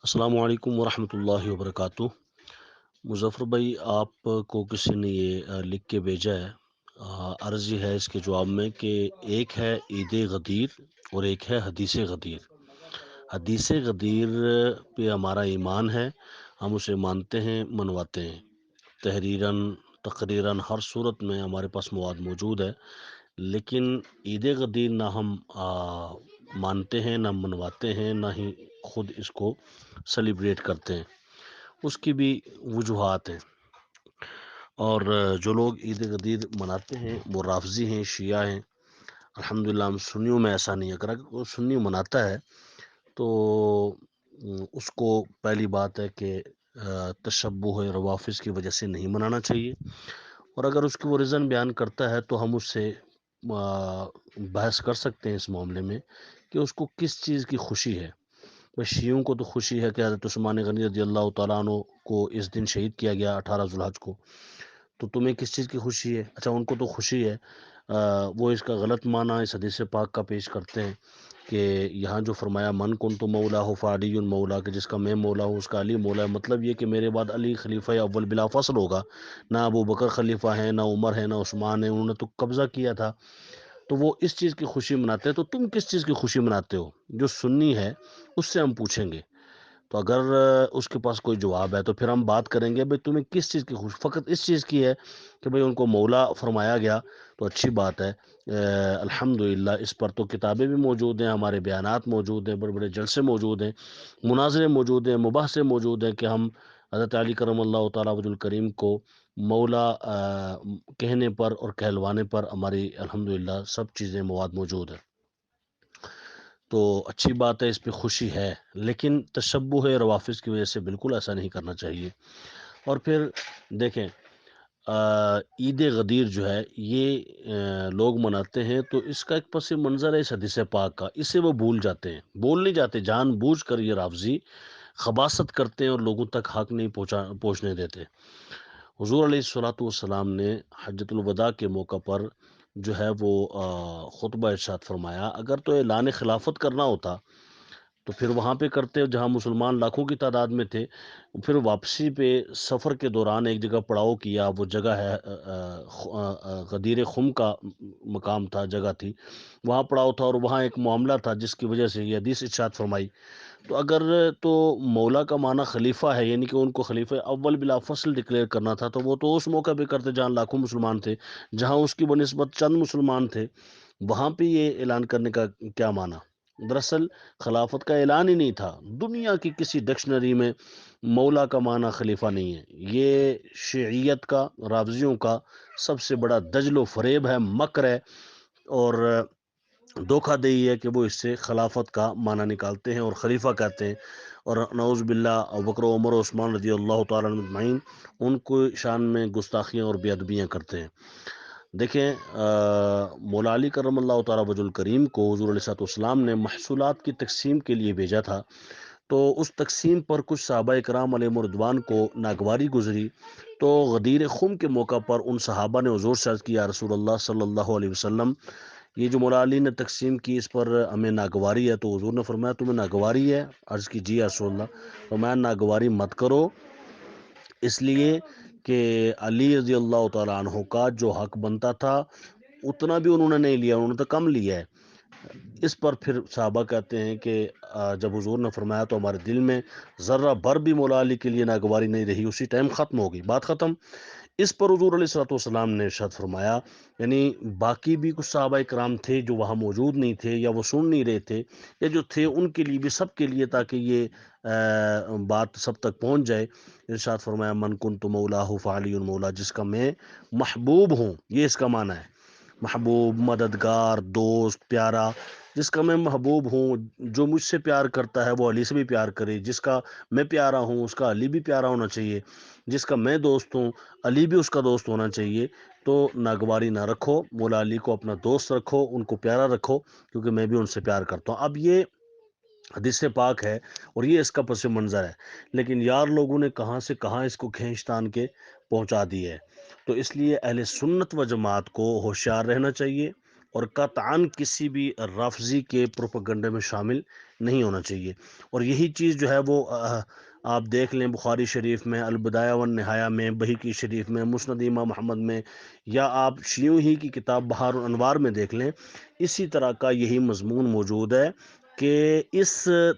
السلام علیکم ورحمۃ اللہ وبرکاتہ۔ مظفر بھائی، آپ کو کسی نے یہ لکھ کے بھیجا ہے۔ عرض یہ ہے اس کے جواب میں کہ ایک ہے عید غدیر اور ایک ہے حدیث غدیر۔ حدیث غدیر پہ ہمارا ایمان ہے، ہم اسے مانتے ہیں، منواتے ہیں، تحریراً تقریراً ہر صورت میں ہمارے پاس مواد موجود ہے۔ لیکن عید غدیر نہ ہم مانتے ہیں، نہ منواتے ہیں، نہ ہی خود اس کو سیلیبریٹ کرتے ہیں۔ اس کی بھی وجوہات ہیں، اور جو لوگ عید غدیر مناتے ہیں وہ رافضی ہیں، شیعہ ہیں۔ الحمدللہ ہم سنیوں میں ایسا نہیں ہے، اگر وہ سنی مناتا ہے تو اس کو پہلی بات ہے کہ تشبہ روافظ کی وجہ سے نہیں منانا چاہیے، اور اگر اس کی وہ ریزن بیان کرتا ہے تو ہم اس سے بحث کر سکتے ہیں اس معاملے میں کہ اس کو کس چیز کی خوشی ہے۔ بس شیعوں کو تو خوشی ہے کہ حضرت عثمان غنی رضی اللہ تعالیٰ عنہ کو اس دن شہید کیا گیا 18 ذوالحج کو، تو تمہیں کس چیز کی خوشی ہے؟ اچھا، ان کو تو خوشی ہے، وہ اس کا غلط معنی اس حدیث پاک کا پیش کرتے ہیں کہ یہاں جو فرمایا من کن تو مولا ہو فعلی مولا، کہ جس کا میں مولا ہوں اس کا علی مولا ہے، مطلب یہ کہ میرے بعد علی خلیفہ اول بلا فصل ہوگا، نہ ابو بکر خلیفہ ہیں، نہ عمر ہے، نہ عثمان ہے، انہوں نے تو قبضہ کیا تھا، تو وہ اس چیز کی خوشی مناتے ہیں۔ تو تم کس چیز کی خوشی مناتے ہو؟ جو سنی ہے اس سے ہم پوچھیں گے، تو اگر اس کے پاس کوئی جواب ہے تو پھر ہم بات کریں گے بھئی تمہیں کس چیز کی خوشی؟ فقط اس چیز کی ہے کہ بھئی ان کو مولا فرمایا گیا تو اچھی بات ہے، الحمدللہ اس پر تو کتابیں بھی موجود ہیں، ہمارے بیانات موجود ہیں، بڑے بڑے جلسے موجود ہیں، مناظرے موجود ہیں، مباحثے موجود ہیں کہ ہم حضرت علی کرم اللہ تعالیٰ وجہ الکریم کو مولا کہنے پر اور کہلوانے پر ہماری الحمدللہ سب چیزیں مواد موجود ہیں۔ تو اچھی بات ہے، اس پہ خوشی ہے، لیکن تشبہ روافظ کی وجہ سے بالکل ایسا نہیں کرنا چاہیے۔ اور پھر دیکھیں، عید غدیر جو ہے یہ لوگ مناتے ہیں تو اس کا ایک پس منظر ہے اس حدیث پاک کا، اسے وہ بھول جاتے ہیں، بول نہیں جاتے، جان بوجھ کر یہ رافضی خباثت کرتے ہیں اور لوگوں تک حق نہیں پہنچنے دیتے۔ حضور علیہ الصلوۃ والسلام نے حجۃ الوداع کے موقع پر جو ہے وہ خطبہ ارشاد فرمایا، اگر تو اعلان خلافت کرنا ہوتا تو پھر وہاں پہ کرتے جہاں مسلمان لاکھوں کی تعداد میں تھے، پھر واپسی پہ سفر کے دوران ایک جگہ پڑاؤ کیا، وہ جگہ ہے غدیر خم کا مقام تھا، جگہ تھی، وہاں پڑاؤ تھا، اور وہاں ایک معاملہ تھا جس کی وجہ سے یہ حدیث ارشاد فرمائی۔ تو اگر تو مولا کا معنی خلیفہ ہے، یعنی کہ ان کو خلیفہ اول بلا فصل ڈکلیئر کرنا تھا، تو وہ تو اس موقع پہ کرتے جہاں لاکھوں مسلمان تھے، جہاں اس کی بنسبت چند مسلمان تھے، وہاں پہ یہ اعلان کرنے کا کیا معنی؟ دراصل خلافت کا اعلان ہی نہیں تھا، دنیا کی کسی ڈکشنری میں مولا کا معنی خلیفہ نہیں ہے۔ یہ شیعیت کا، رافضیوں کا سب سے بڑا دجل و فریب ہے، مکر ہے، اور دھوکہ دہی ہے کہ وہ اس سے خلافت کا معنی نکالتے ہیں اور خلیفہ کہتے ہیں، اور نعوذ باللہ ابوبکر و عمر و عثمان رضی اللہ تعالیٰ عنہ اجمعین ان کو شان میں گستاخیاں اور بے ادبیاں کرتے ہیں۔ دیکھیں، مولا علی کرم اللہ تعالیٰ وجہ الکریم کو حضور علیہ السلام نے محصولات کی تقسیم کے لیے بھیجا تھا، تو اس تقسیم پر کچھ صحابہ کرام علیہم رضوان کو ناگواری گزری، تو غدیر خم کے موقع پر ان صحابہ نے حضور سے عرض کیا، یا رسول اللہ صلی اللہ علیہ وسلم، یہ جو مولا علی نے تقسیم کی اس پر ہمیں ناگواری ہے۔ تو حضور نے فرمایا تمہیں ناگواری ہے؟ عرض کی جی یا رسول اللہ۔ فرمایا ناگواری مت کرو، اس لیے کہ علی رضی اللہ تعالیٰ عنہ کا جو حق بنتا تھا اتنا بھی انہوں نے نہیں لیا، انہوں نے تو کم لیا ہے۔ اس پر پھر صحابہ کہتے ہیں کہ جب حضور نے فرمایا تو ہمارے دل میں ذرہ بھر بھی مولا علی کے لیے ناگواری نہیں رہی، اسی ٹائم ختم ہو گئی، بات ختم۔ اس پر حضور علیہ والسلام نے ارشاد فرمایا، یعنی باقی بھی کچھ صحابہ کرام تھے جو وہاں موجود نہیں تھے یا وہ سن نہیں رہے تھے، یا جو تھے ان کے لیے بھی، سب کے لیے، تاکہ یہ بات سب تک پہنچ جائے، ارشاد فرمایا من کنت مولاه فعلی مولا، جس کا میں محبوب ہوں، یہ اس کا معنی ہے، محبوب، مددگار، دوست، پیارا، جس کا میں محبوب ہوں، جو مجھ سے پیار کرتا ہے وہ علی سے بھی پیار کرے، جس کا میں پیارا ہوں اس کا علی بھی پیارا ہونا چاہیے، جس کا میں دوست ہوں علی بھی اس کا دوست ہونا چاہیے۔ تو ناگواری نہ رکھو، مولا علی کو اپنا دوست رکھو، ان کو پیارا رکھو، کیونکہ میں بھی ان سے پیار کرتا ہوں۔ اب یہ حدیث پاک ہے اور یہ اس کا پس منظر ہے، لیکن یار لوگوں نے کہاں سے کہاں اس کو کھینچ تان کے پہنچا دی ہے۔ تو اس لیے اہل سنت و جماعت کو ہوشیار رہنا چاہیے اور قطعاً کسی بھی رافضی کے پروپیگنڈے میں شامل نہیں ہونا چاہیے۔ اور یہی چیز جو ہے وہ آپ دیکھ لیں بخاری شریف میں، البدایہ والنہایہ میں، بہقی شریف میں، مسند امام محمد میں، یا آپ شیعوں ہی کی کتاب بہار الانوار میں دیکھ لیں، اسی طرح کا یہی مضمون موجود ہے کہ اس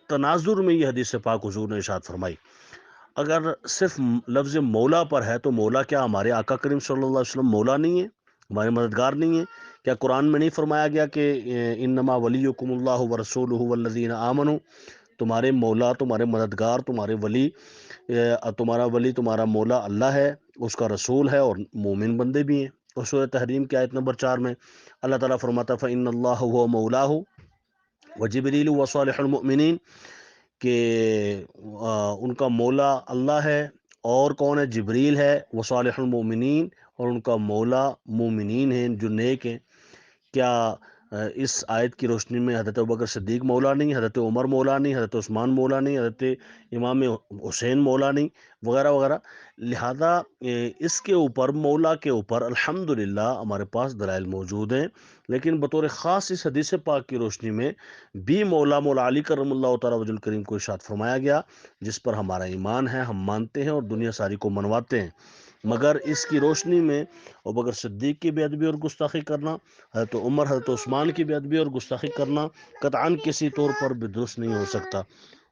تناظر میں یہ حدیث پاک حضور نے ارشاد فرمائی۔ اگر صرف لفظ مولا پر ہے تو مولا کیا ہمارے آقا کریم صلی اللہ علیہ وسلم مولا نہیں ہے، ہمارے مددگار نہیں ہیں؟ کیا قرآن میں نہیں فرمایا گیا کہ انما ولیکم اللہ ورسولہ والذین آمنوا، تمہارے مولا، تمہارے مددگار، تمہارے ولی، تمہارا ولی، تمہارا مولا اللہ ہے، اس کا رسول ہے، اور مومن بندے بھی ہیں۔ اور سورہ تحریم کی آیت نمبر 4 میں اللہ تعالیٰ فرماتا فإن اللہ هو مولاه وجبریل وصالح المؤمنین، کہ ان کا مولا اللہ ہے، اور کون ہے؟ جبریل ہے، وصالح المؤمنین، اور ان کا مولا مومنین ہیں جو نیک ہیں۔ کیا اس آیت کی روشنی میں حضرت ابوبکر صدیق مولا نہیں، حضرت عمر مولا نہیں، حضرت عثمان مولا نہیں، حضرت امام حسین مولا نہیں، وغیرہ وغیرہ؟ لہذا اس کے اوپر، مولا کے اوپر الحمدللہ ہمارے پاس دلائل موجود ہیں، لیکن بطور خاص اس حدیث پاک کی روشنی میں بھی مولا علی کرم اللہ تعالیٰ وجہ الکریم کو ارشاد فرمایا گیا، جس پر ہمارا ایمان ہے، ہم مانتے ہیں اور دنیا ساری کو منواتے ہیں۔ مگر اس کی روشنی میں ابوبکر صدیق کی بے ادبی اور گستاخی کرنا، حضرت عمر، حضرت عثمان کی بے ادبی اور گستاخی کرنا قطعاً کسی طور پر بھی درست نہیں ہو سکتا۔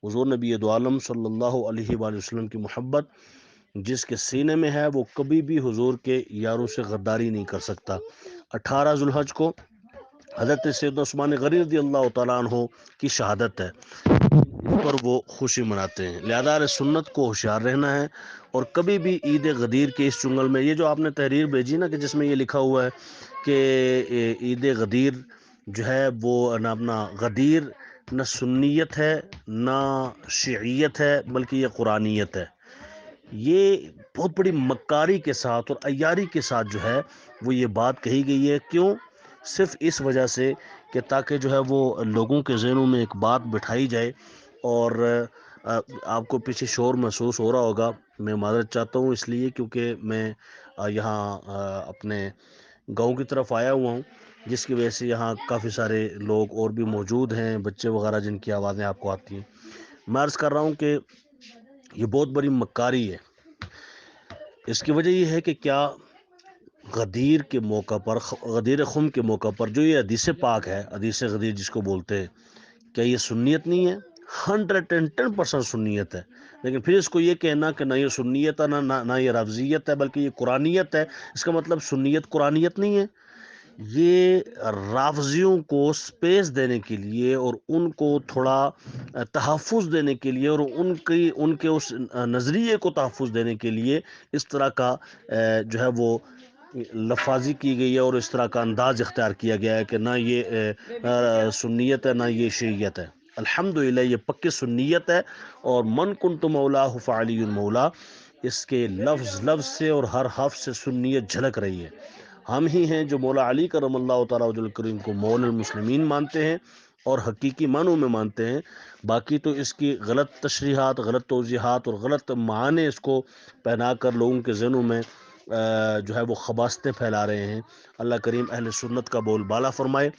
حضور نبی دو عالم صلی اللہ علیہ وآلہ وسلم کی محبت جس کے سینے میں ہے، وہ کبھی بھی حضور کے یاروں سے غداری نہیں کر سکتا۔ 18 ذوالحج کو حضرت سیدنا عثمان غنی رضی اللہ تعالیٰ عنہ کی شہادت ہے، اس پر وہ خوشی مناتے ہیں۔ لہذا اہل سنت کو ہوشیار رہنا ہے، اور کبھی بھی عید غدیر کے اس چنگل میں، یہ جو آپ نے تحریر بھیجی نا کہ جس میں یہ لکھا ہوا ہے کہ عید غدیر جو ہے وہ نہ اپنا غدیر نہ سنیت ہے نہ شیعیت ہے، بلکہ یہ قرآنیت ہے، یہ بہت بڑی مکاری کے ساتھ اور عیاری کے ساتھ جو ہے وہ یہ بات کہی گئی ہے۔ کیوں؟ صرف اس وجہ سے کہ تاکہ جو ہے وہ لوگوں کے ذہنوں میں ایک بات بٹھائی جائے۔ اور آپ کو پیچھے شور محسوس ہو رہا ہوگا، میں معذرت چاہتا ہوں اس لیے کیونکہ میں یہاں اپنے گاؤں کی طرف آیا ہوا ہوں، جس کی وجہ سے یہاں کافی سارے لوگ اور بھی موجود ہیں، بچے وغیرہ جن کی آوازیں آپ کو آتی ہیں۔ میں عرض کر رہا ہوں کہ یہ بہت بڑی مکاری ہے۔ اس کی وجہ یہ ہے کہ کیا غدیر کے موقع پر، غدیر خم کے موقع پر جو یہ حدیث پاک ہے، حدیث غدیر جس کو بولتے ہیں، کیا یہ سنیت نہیں ہے؟ 110% سنیت ہے۔ لیکن پھر اس کو یہ کہنا کہ نہ یہ سنیت ہے نہ یہ رافضیت ہے بلکہ یہ قرآنیت ہے، اس کا مطلب سنیت قرآنیت نہیں ہے۔ یہ رافضیوں کو سپیس دینے کے لیے اور ان کو تھوڑا تحفظ دینے کے لیے اور ان کے اس نظریے کو تحفظ دینے کے لیے اس طرح کا جو ہے وہ لفاظی کی گئی ہے، اور اس طرح کا انداز اختیار کیا گیا ہے کہ نہ یہ سنیت ہے نہ یہ شیعیت ہے۔ الحمدللہ یہ پکی سنیت ہے، اور من کنت مولا فعلی مولا، اس کے لفظ سے اور ہر حرف سے سنیت جھلک رہی ہے۔ ہم ہی ہیں جو مولا علی کرم اللہ تعالیٰ وجہ الکریم کو مولا المسلمین مانتے ہیں اور حقیقی معنوں میں مانتے ہیں۔ باقی تو اس کی غلط تشریحات، غلط توضیحات اور غلط معنی اس کو پہنا کر لوگوں کے ذہنوں میں جو ہے وہ خباستیں پھیلا رہے ہیں۔ اللہ کریم اہل سنت کا بول بالا فرمائے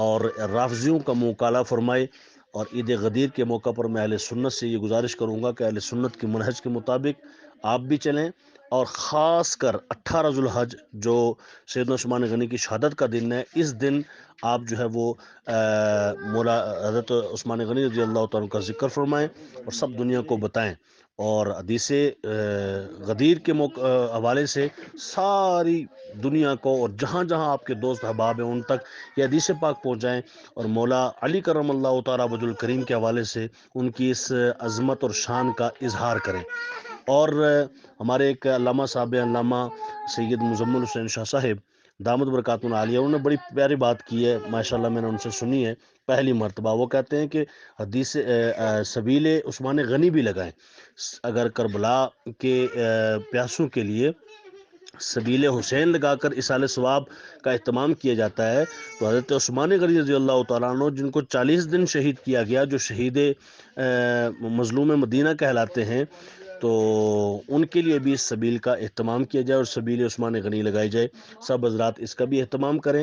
اور رافضیوں کا منہ کالا فرمائے۔ اور عید غدیر کے موقع پر میں اہل سنت سے یہ گزارش کروں گا کہ اہل سنت کی منہج کے مطابق آپ بھی چلیں، اور خاص کر 18 ذوالحج جو سیدنا عثمان غنی کی شہادت کا دن ہے، اس دن آپ جو ہے وہ مولا حضرت عثمان غنی رضی اللہ تعالیٰ کا ذکر فرمائیں اور سب دنیا کو بتائیں، اور حدیث غدیر کے حوالے سے ساری دنیا کو اور جہاں جہاں آپ کے دوست احباب ہیں ان تک یہ حدیث پاک پہنچائیں، اور مولا علی کرم اللہ تعالیٰ وجہ الکریم کے حوالے سے ان کی اس عظمت اور شان کا اظہار کریں۔ اور ہمارے ایک علامہ صاحب، علامہ سید مزمل حسین شاہ صاحب دامت برکاتہ العالیہ، انہوں نے بڑی پیاری بات کی ہے، ماشاءاللہ میں نے ان سے سنی ہے پہلی مرتبہ۔ وہ کہتے ہیں کہ حدیث سبیل عثمان غنی بھی لگائیں، اگر کربلا کے پیاسوں کے لیے سبیل حسین لگا کر اصال ثواب کا اہتمام کیا جاتا ہے، تو حضرت عثمان غنی رضی اللہ تعالیٰ عنہ جن کو 40 دن شہید کیا گیا، جو شہید مظلوم مدینہ کہلاتے ہیں، تو ان کے لیے بھی اس سبیل کا اہتمام کیا جائے اور سبیل عثمان غنی لگائی جائے۔ سب حضرات اس کا بھی اہتمام کریں۔